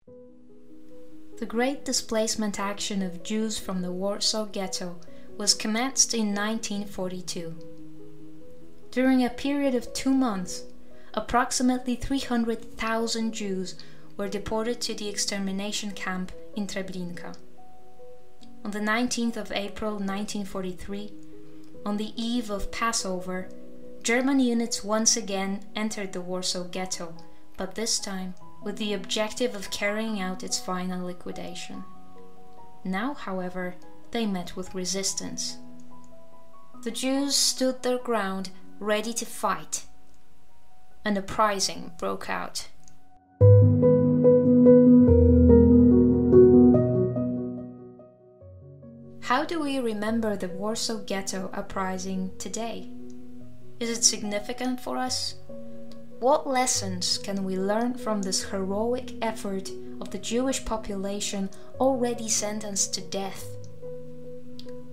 The Great Displacement Action of Jews from the Warschauer Ghetto was commenced in 1942. During a period of 2 months, approximately 300,000 Jews were deported to the extermination camp in Treblinka. On the 19th of April 1943, on the eve of Passover, German units once again entered the Warsaw Ghetto, but this time with the objective of carrying out its final liquidation. Now, however, they met with resistance. The Jews stood their ground, ready to fight. An uprising broke out. How do we remember the Warsaw Ghetto uprising today? Is it significant for us? What lessons can we learn from this heroic effort of the Jewish population already sentenced to death?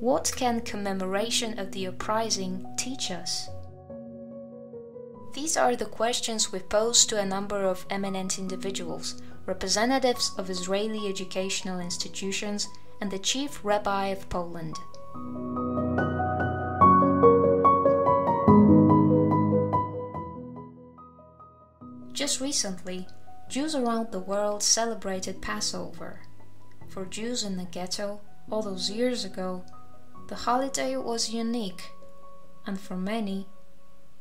What can commemoration of the uprising teach us? These are the questions we posed to a number of eminent individuals, representatives of Israeli educational institutions, and the chief rabbi of Poland. Just recently, Jews around the world celebrated Passover. For Jews in the ghetto, all those years ago, the holiday was unique, and for many,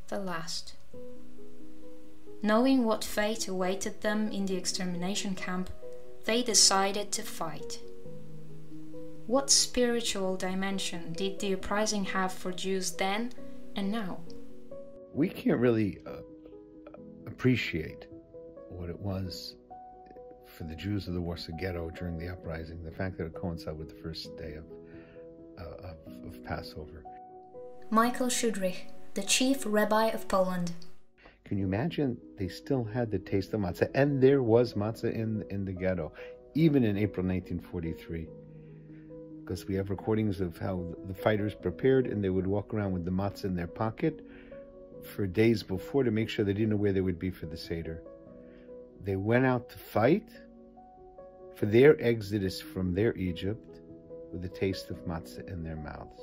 the last. Knowing what fate awaited them in the extermination camp, they decided to fight. What spiritual dimension did the uprising have for Jews then and now? We can't really appreciate what it was for the Jews of the Warsaw Ghetto during the uprising, the fact that it coincided with the first day of Passover. Michael Schudrich, the chief rabbi of Poland. Can you imagine? They still had the taste of matzah, and there was matzah in the ghetto, even in April 1943. Because we have recordings of how the fighters prepared, and they would walk around with the matzah in their pocket for days before to make sure they didn't know where they would be for the Seder. They went out to fight for their exodus from their Egypt with the taste of matzah in their mouths.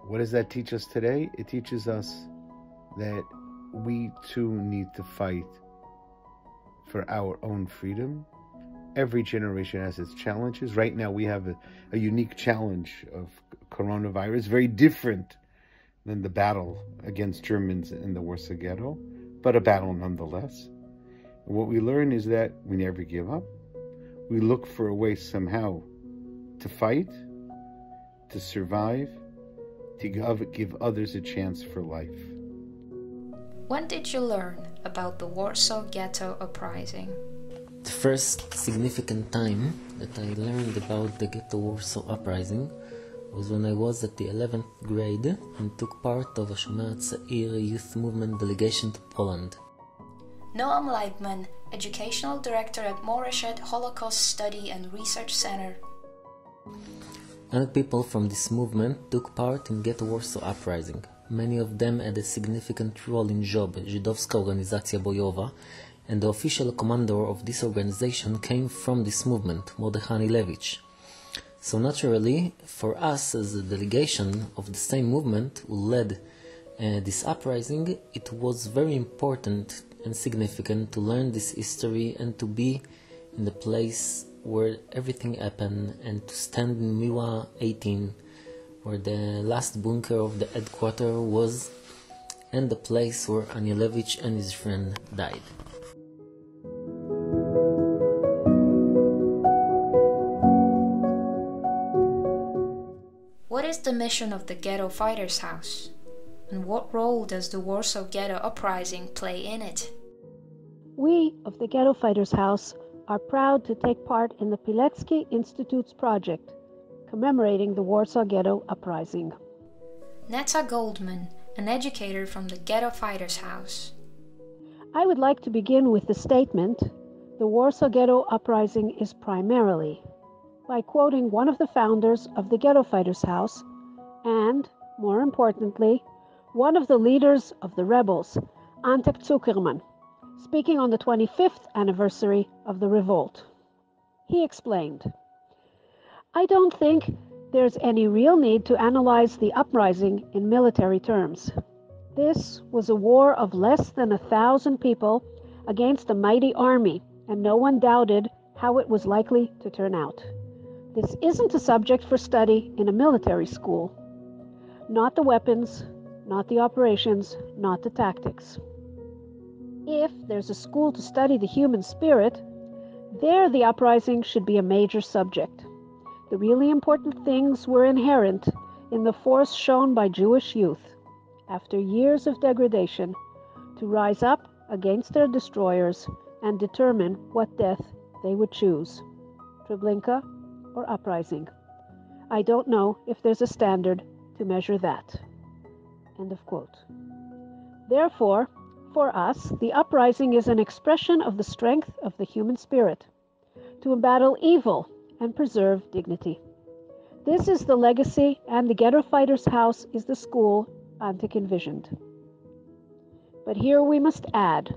What does that teach us today? It teaches us that we too need to fight for our own freedom. Every generation has its challenges. Right now we have a unique challenge of coronavirus, very different than the battle against Germans in the Warsaw Ghetto, but a battle nonetheless. And what we learn is that we never give up. We look for a way somehow to fight, to survive, to give others a chance for life. When did you learn about the Warsaw Ghetto uprising? The first significant time that I learned about the Ghetto Warsaw uprising was when I was at the 11th grade and took part of a Shomer Tza'ir youth movement delegation to Poland. Noam Leibman, Educational Director at Moreshet Holocaust Study and Research Center. Young people from this movement took part in Ghetto Warsaw uprising. Many of them had a significant role in JOB, Żydowska Organizacja Bojowa, and the official commander of this organization came from this movement, Mordechai Levich. So naturally, for us as a delegation of the same movement who led this uprising, it was very important and significant to learn this history and to be in the place where everything happened and to stand in Miła 18, where the last bunker of the headquarters was, and the place where Anielewicz and his friend died. What is the mission of the Ghetto Fighters' House? And what role does the Warsaw Ghetto uprising play in it? We of the Ghetto Fighters' House are proud to take part in the Pilecki Institute's project, commemorating the Warsaw Ghetto uprising. Netta Goldman, an educator from the Ghetto Fighters' House. I would like to begin with the statement, the Warsaw Ghetto uprising is primarily, by quoting one of the founders of the Ghetto Fighters' House, and, more importantly, one of the leaders of the rebels, Antek Zuckerman, speaking on the 25th anniversary of the revolt. He explained, "I don't think there's any real need to analyze the uprising in military terms. This was a war of less than 1,000 people against a mighty army, and no one doubted how it was likely to turn out. This isn't a subject for study in a military school. Not the weapons, not the operations, not the tactics. If there's a school to study the human spirit, there the uprising should be a major subject. The really important things were inherent in the force shown by Jewish youth, after years of degradation, to rise up against their destroyers and determine what death they would choose, Treblinka or uprising. I don't know if there's a standard to measure that." End of quote. Therefore, for us, the uprising is an expression of the strength of the human spirit, to embattle evil and preserve dignity. This is the legacy, and the Ghetto Fighters' House is the school Antik envisioned. But here we must add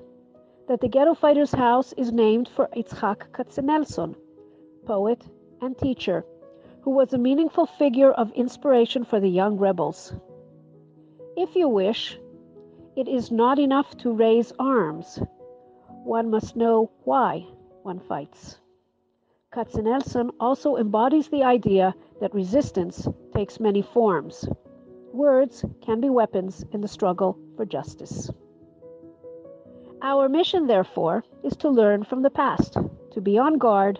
that the Ghetto Fighters' House is named for Itzhak Katzenelson, poet and teacher, who was a meaningful figure of inspiration for the young rebels. If you wish, it is not enough to raise arms. One must know why one fights. Katzenelson also embodies the idea that resistance takes many forms. Words can be weapons in the struggle for justice. Our mission, therefore, is to learn from the past, to be on guard,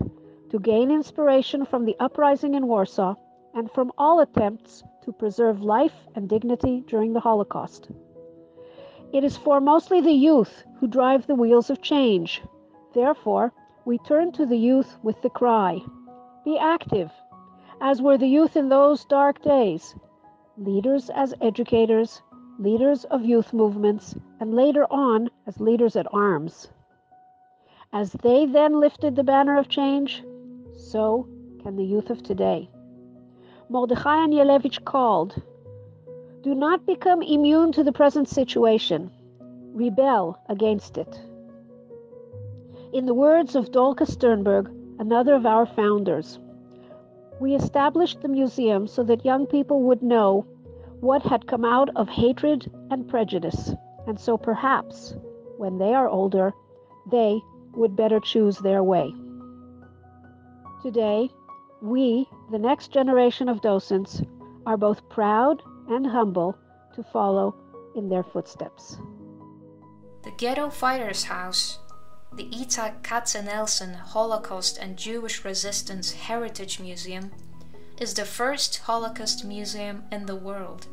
to gain inspiration from the uprising in Warsaw, and from all attempts to preserve life and dignity during the Holocaust. It is for mostly the youth who drive the wheels of change. Therefore, we turn to the youth with the cry, "Be active," as were the youth in those dark days, leaders as educators, leaders of youth movements, and later on as leaders at arms. As they then lifted the banner of change, so can the youth of today. Mordechai Anielewicz called, "Do not become immune to the present situation. Rebel against it." In the words of Dolka Sternberg, another of our founders, we established the museum so that young people would know what had come out of hatred and prejudice, and so perhaps, when they are older, they would better choose their way. Today, we, the next generation of docents, are both proud and humble to follow in their footsteps. The Ghetto Fighters' House, the Itzhak Katzenelson Holocaust and Jewish Resistance Heritage Museum, is the first Holocaust museum in the world,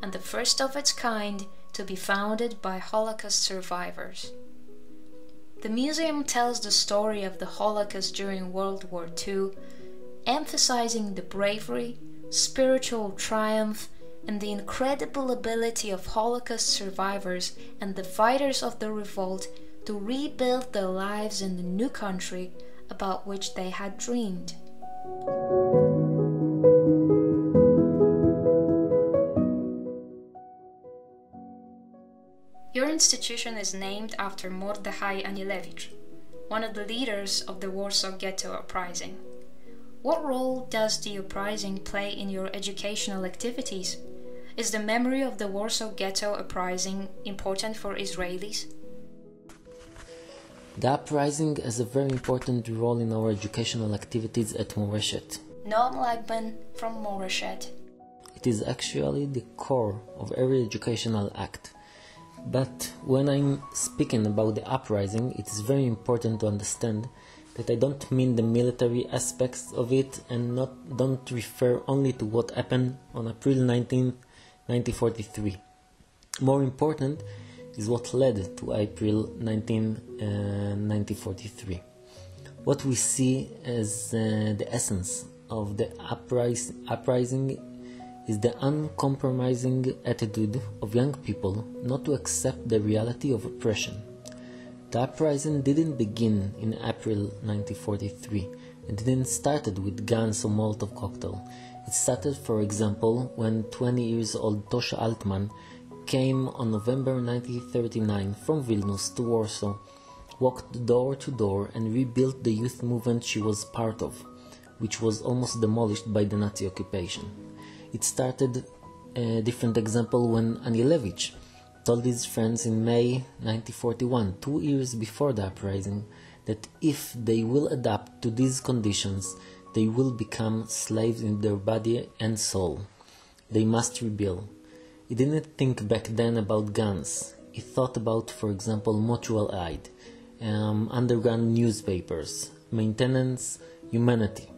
and the first of its kind to be founded by Holocaust survivors. The museum tells the story of the Holocaust during World War II, emphasizing the bravery, spiritual triumph, and the incredible ability of Holocaust survivors and the fighters of the revolt to rebuild their lives in the new country about which they had dreamed. Your institution is named after Mordechai Anielewicz, one of the leaders of the Warsaw Ghetto uprising. What role does the uprising play in your educational activities? Is the memory of the Warsaw Ghetto uprising important for Israelis? The uprising has a very important role in our educational activities at Moreshet. Noam Leibman from Moreshet. It is actually the core of every educational act. But when I'm speaking about the uprising, it is very important to understand that I don't mean the military aspects of it and don't refer only to what happened on April 19, 1943. More important is what led to April 19, 1943. What we see as the essence of the uprising is the uncompromising attitude of young people not to accept the reality of oppression. The uprising didn't begin in April 1943. It didn't start with guns or Molotov cocktail. It started, for example, when 20 years old Tosha Altman came on November 1939 from Vilnius to Warsaw walked door to door and rebuilt the youth movement she was part of, which was almost demolished by the Nazi occupation. It started a different example when Anielewicz told his friends in May 1941, 2 years before the uprising, that if they will adapt to these conditions, they will become slaves in their body and soul. They must rebel. He didn't think back then about guns. He thought about, for example, mutual aid, underground newspapers, maintenance, humanity.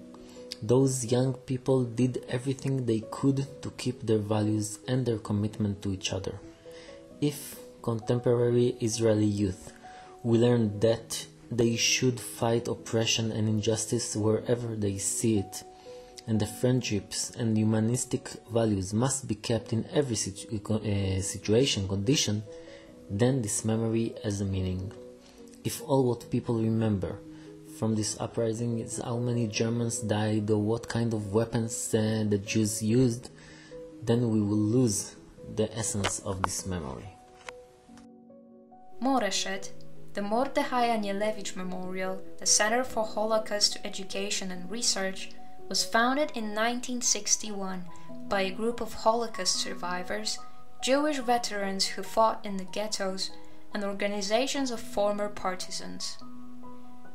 Those young people did everything they could to keep their values and their commitment to each other. If contemporary Israeli youth will learn that they should fight oppression and injustice wherever they see it, and the friendships and humanistic values must be kept in every condition, then this memory has a meaning. If all what people remember from this uprising is how many Germans died or what kind of weapons the Jews used, then we will lose the essence of this memory. Moreshet, the Mordechai Anielewicz Memorial, the Center for Holocaust Education and Research, was founded in 1961 by a group of Holocaust survivors, Jewish veterans who fought in the ghettos, and organizations of former partisans.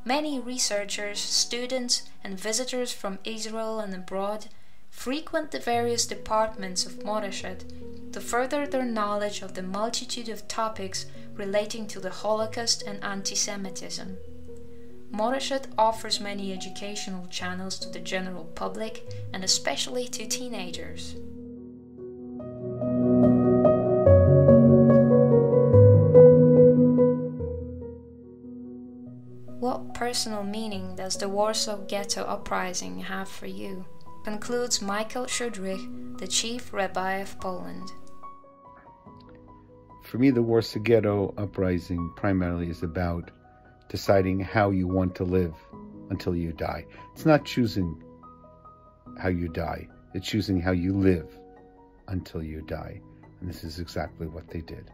Many researchers, students, and visitors from Israel and abroad frequent the various departments of Moreshet to further their knowledge of the multitude of topics relating to the Holocaust and anti-Semitism. Moreshet offers many educational channels to the general public and especially to teenagers. What personal meaning does the Warsaw Ghetto uprising have for you? Concludes Michael Schudrich, the chief rabbi of Poland. For me, the Warsaw Ghetto uprising primarily is about deciding how you want to live until you die. It's not choosing how you die, it's choosing how you live until you die. And this is exactly what they did.